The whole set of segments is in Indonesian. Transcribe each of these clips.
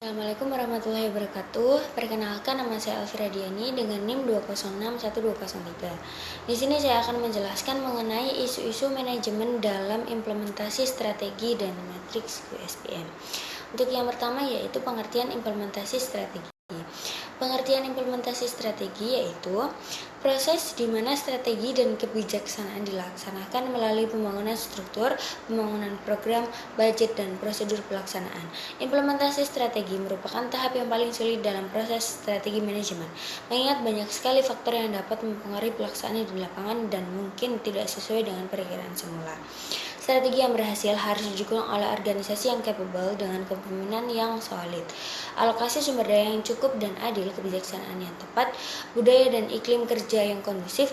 Assalamualaikum warahmatullahi wabarakatuh. Perkenalkan, nama saya Alfira Diani dengan NIM 2061203. Di sini saya akan menjelaskan mengenai isu-isu manajemen dalam implementasi strategi dan matriks QSBM. Untuk yang pertama yaitu pengertian implementasi strategi. Pengertian implementasi strategi yaitu proses di mana strategi dan kebijaksanaan dilaksanakan melalui pembangunan struktur, pembangunan program, budget, dan prosedur pelaksanaan. Implementasi strategi merupakan tahap yang paling sulit dalam proses strategi manajemen, mengingat banyak sekali faktor yang dapat mempengaruhi pelaksanaan di lapangan dan mungkin tidak sesuai dengan perkiraan semula. Strategi yang berhasil harus didukung oleh organisasi yang capable dengan kepemimpinan yang solid, alokasi sumber daya yang cukup dan adil, kebijaksanaan yang tepat, budaya dan iklim kerja yang kondusif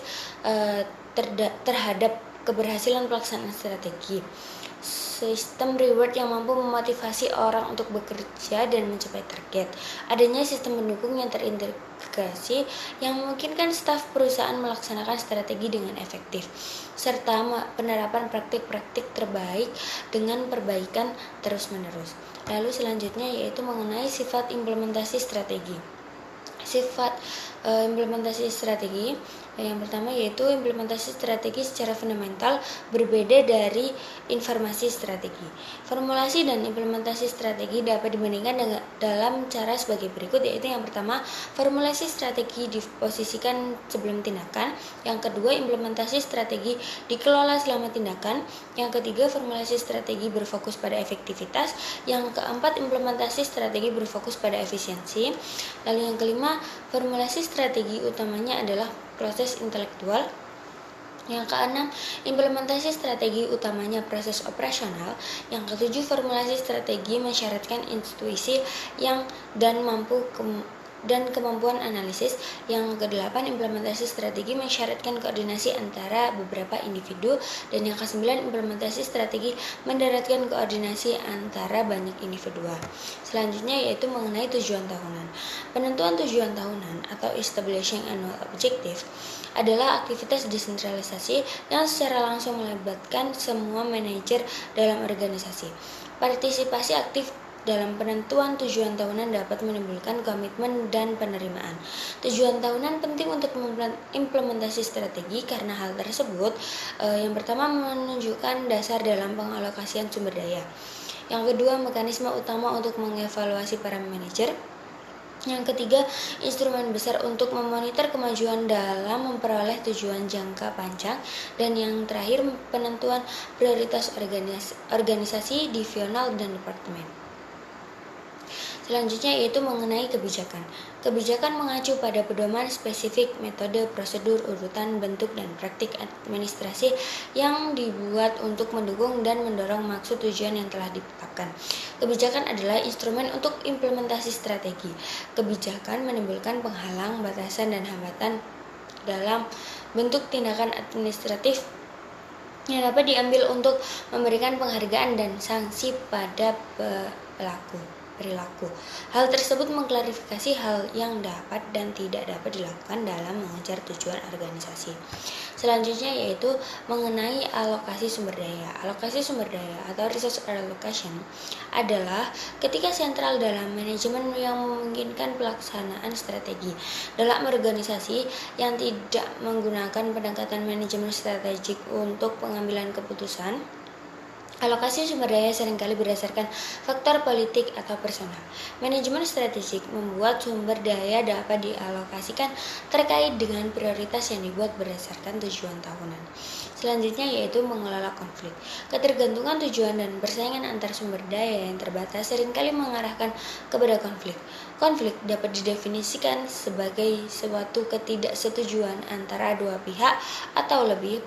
terhadap keberhasilan pelaksanaan strategi, sistem reward yang mampu memotivasi orang untuk bekerja dan mencapai target, adanya sistem pendukung yang terintegrasi yang memungkinkan staf perusahaan melaksanakan strategi dengan efektif, serta penerapan praktik-praktik terbaik dengan perbaikan terus-menerus. Lalu selanjutnya yaitu mengenai sifat implementasi strategi. Sifat implementasi strategi yang pertama yaitu implementasi strategi secara fundamental berbeda dari informasi strategi. Formulasi dan implementasi strategi dapat dibandingkan dalam cara sebagai berikut, yaitu yang pertama, formulasi strategi diposisikan sebelum tindakan. Yang kedua, implementasi strategi dikelola selama tindakan. Yang ketiga, formulasi strategi berfokus pada efektivitas. Yang keempat, implementasi strategi berfokus pada efisiensi. Lalu yang kelima, formulasi strategi utamanya adalah proses intelektual. Yang keenam, implementasi strategi utamanya proses operasional. Yang ketujuh, formulasi strategi mensyaratkan intuisi dan kemampuan analisis. Yang kedelapan, implementasi strategi mensyaratkan koordinasi antara beberapa individu. Dan yang kesembilan, implementasi strategi mendaratkan koordinasi antara banyak individual. Selanjutnya yaitu mengenai tujuan tahunan. Penentuan tujuan tahunan atau establishing annual objective adalah aktivitas desentralisasi yang secara langsung melibatkan semua manajer dalam organisasi. Partisipasi aktif dalam penentuan tujuan tahunan dapat menimbulkan komitmen dan penerimaan. Tujuan tahunan penting untuk implementasi strategi karena hal tersebut yang pertama menunjukkan dasar dalam pengalokasian sumber daya. Yang kedua, mekanisme utama untuk mengevaluasi para manajer. Yang ketiga, instrumen besar untuk memonitor kemajuan dalam memperoleh tujuan jangka panjang. Dan yang terakhir, penentuan prioritas organisasi, divisional, dan departemen. Selanjutnya yaitu mengenai kebijakan. Kebijakan mengacu pada pedoman spesifik, metode, prosedur, urutan, bentuk, dan praktik administrasi yang dibuat untuk mendukung dan mendorong maksud tujuan yang telah ditetapkan. Kebijakan adalah instrumen untuk implementasi strategi. Kebijakan menimbulkan penghalang, batasan, dan hambatan dalam bentuk tindakan administratif yang dapat diambil untuk memberikan penghargaan dan sanksi pada perilaku. Hal tersebut mengklarifikasi hal yang dapat dan tidak dapat dilakukan dalam mengejar tujuan organisasi. Selanjutnya yaitu mengenai alokasi sumber daya. Alokasi sumber daya atau resource allocation adalah ketika sentral dalam manajemen yang memungkinkan pelaksanaan strategi dalam organisasi yang tidak menggunakan pendekatan manajemen strategik untuk pengambilan keputusan. Alokasi sumber daya seringkali berdasarkan faktor politik atau personal. Manajemen strategik membuat sumber daya dapat dialokasikan terkait dengan prioritas yang dibuat berdasarkan tujuan tahunan. Selanjutnya yaitu mengelola konflik. Ketergantungan tujuan dan persaingan antar sumber daya yang terbatas seringkali mengarahkan kepada konflik. Konflik dapat didefinisikan sebagai suatu ketidaksetujuan antara dua pihak atau lebih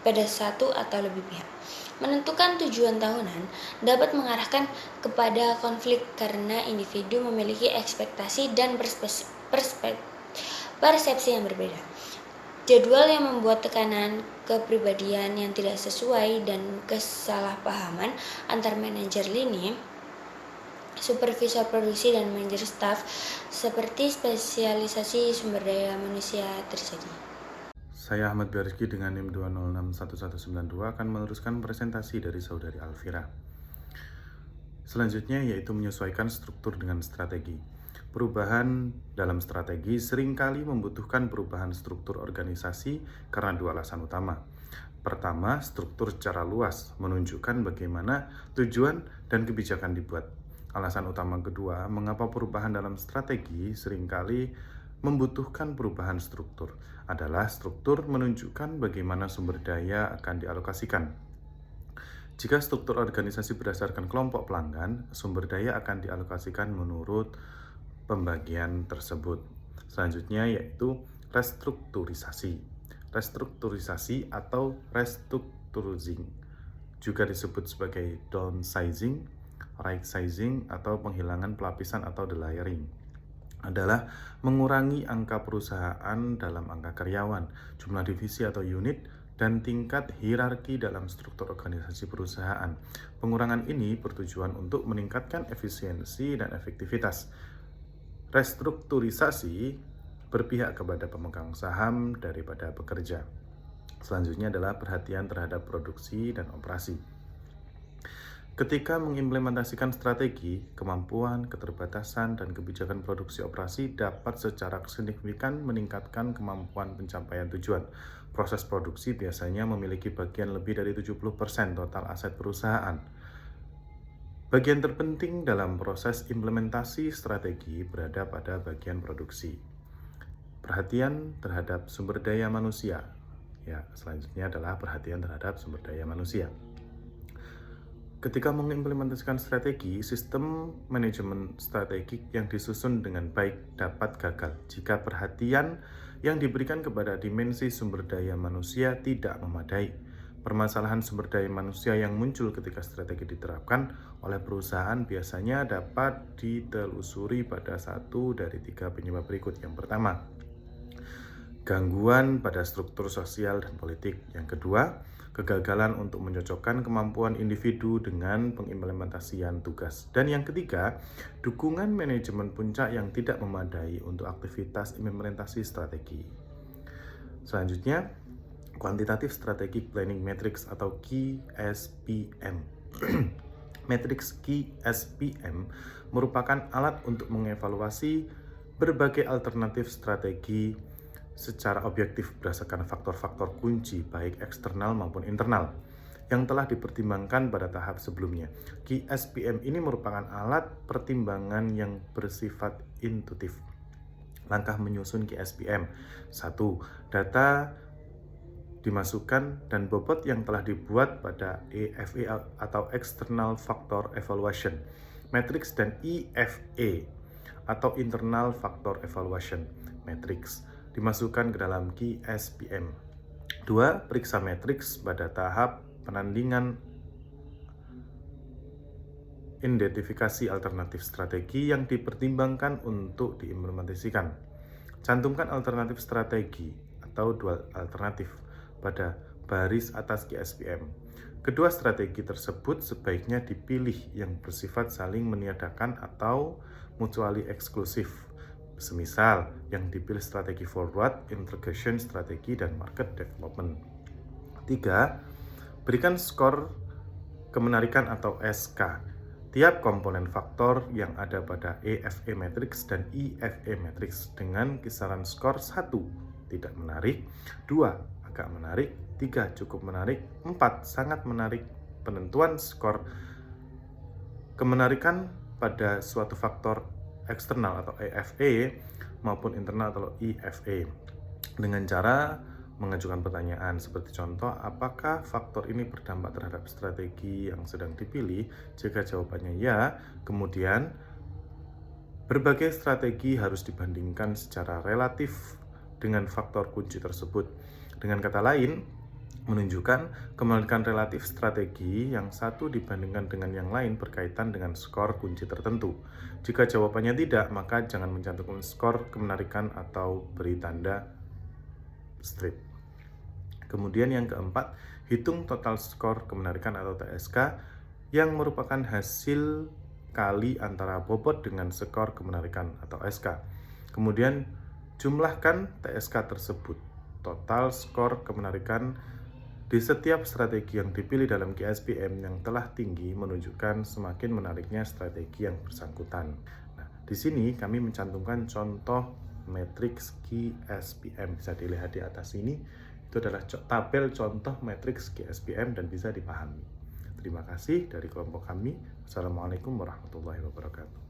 pada satu atau lebih pihak. Menentukan tujuan tahunan dapat mengarahkan kepada konflik karena individu memiliki ekspektasi dan persepsi yang berbeda. Jadwal yang membuat tekanan kepribadian yang tidak sesuai dan kesalahpahaman antar manajer lini, supervisor produksi, dan manajer staf seperti spesialisasi sumber daya manusia terjadi. Saya Ahmad Biarski dengan NIM 2061192 akan meneruskan presentasi dari saudari Alfira. Selanjutnya yaitu menyesuaikan struktur dengan strategi. Perubahan dalam strategi seringkali membutuhkan perubahan struktur organisasi karena dua alasan utama. Pertama, struktur secara luas menunjukkan bagaimana tujuan dan kebijakan dibuat. Alasan utama kedua, mengapa perubahan dalam strategi seringkali membutuhkan perubahan struktur, adalah struktur menunjukkan bagaimana sumber daya akan dialokasikan. Jika struktur organisasi berdasarkan kelompok pelanggan, sumber daya akan dialokasikan menurut pembagian tersebut. Selanjutnya yaitu restrukturisasi. Restrukturisasi atau restructuring juga disebut sebagai downsizing, right sizing, atau penghilangan pelapisan atau delayering, adalah mengurangi angka perusahaan dalam angka karyawan, jumlah divisi atau unit, dan tingkat hierarki dalam struktur organisasi perusahaan. Pengurangan ini bertujuan untuk meningkatkan efisiensi dan efektivitas. Restrukturisasi berpihak kepada pemegang saham daripada pekerja. Selanjutnya adalah perhatian terhadap produksi dan operasi. Ketika mengimplementasikan strategi, kemampuan, keterbatasan, dan kebijakan produksi operasi dapat secara signifikan meningkatkan kemampuan pencapaian tujuan. Proses produksi biasanya memiliki bagian lebih dari 70% total aset perusahaan. Bagian terpenting dalam proses implementasi strategi berada pada bagian produksi. Perhatian terhadap sumber daya manusia. Ya, selanjutnya adalah perhatian terhadap sumber daya manusia. Ketika mengimplementasikan strategi, sistem manajemen strategik yang disusun dengan baik dapat gagal jika perhatian yang diberikan kepada dimensi sumber daya manusia tidak memadai. Permasalahan sumber daya manusia yang muncul ketika strategi diterapkan oleh perusahaan biasanya dapat ditelusuri pada satu dari tiga penyebab berikut. Yang pertama, gangguan pada struktur sosial dan politik. Yang kedua, kegagalan untuk mencocokkan kemampuan individu dengan pengimplementasian tugas. Dan yang ketiga, dukungan manajemen puncak yang tidak memadai untuk aktivitas implementasi strategi. Selanjutnya, Quantitative Strategic Planning Matrix atau QSPM. Matrix QSPM merupakan alat untuk mengevaluasi berbagai alternatif strategi secara objektif berdasarkan faktor-faktor kunci baik eksternal maupun internal yang telah dipertimbangkan pada tahap sebelumnya. QSPM ini merupakan alat pertimbangan yang bersifat intuitif. Langkah menyusun QSPM. 1. Data dimasukkan dan bobot yang telah dibuat pada EFA atau External Factor Evaluation Matrix dan EFA atau Internal Factor Evaluation Matrix dimasukkan ke dalam QSPM. 2. Periksa matriks pada tahap penandingan identifikasi alternatif strategi yang dipertimbangkan untuk diimplementasikan. Cantumkan alternatif strategi atau dual alternatif pada baris atas QSPM. Kedua strategi tersebut sebaiknya dipilih yang bersifat saling meniadakan atau mutually eksklusif. Semisal yang dipilih strategi forward, integration strategi, dan market development. 3. Berikan skor kemenarikan atau SK. Tiap komponen faktor yang ada pada EFA matrix dan EFA matrix dengan kisaran skor 1 tidak menarik, 2 agak menarik, 3 cukup menarik, 4 sangat menarik. Penentuan skor kemenarikan pada suatu faktor eksternal atau EFA maupun internal atau EFA dengan cara mengajukan pertanyaan seperti contoh, apakah faktor ini berdampak terhadap strategi yang sedang dipilih? Jika jawabannya ya, kemudian berbagai strategi harus dibandingkan secara relatif dengan faktor kunci tersebut. Dengan kata lain, menunjukkan kemalikan relatif strategi yang satu dibandingkan dengan yang lain berkaitan dengan skor kunci tertentu. Jika jawabannya tidak, maka jangan mencantumkan skor kemenarikan atau beri tanda strip. Kemudian yang keempat, hitung total skor kemenarikan atau TSK yang merupakan hasil kali antara bobot dengan skor kemenarikan atau SK. Kemudian jumlahkan TSK tersebut. Total skor kemenarikan Di setiap strategi yang dipilih dalam GSPM yang telah tinggi menunjukkan semakin menariknya strategi yang bersangkutan. Nah, di sini kami mencantumkan contoh matriks GSPM. Bisa dilihat di atas ini, itu adalah tabel contoh matriks GSPM dan bisa dipahami. Terima kasih dari kelompok kami. Assalamualaikum warahmatullahi wabarakatuh.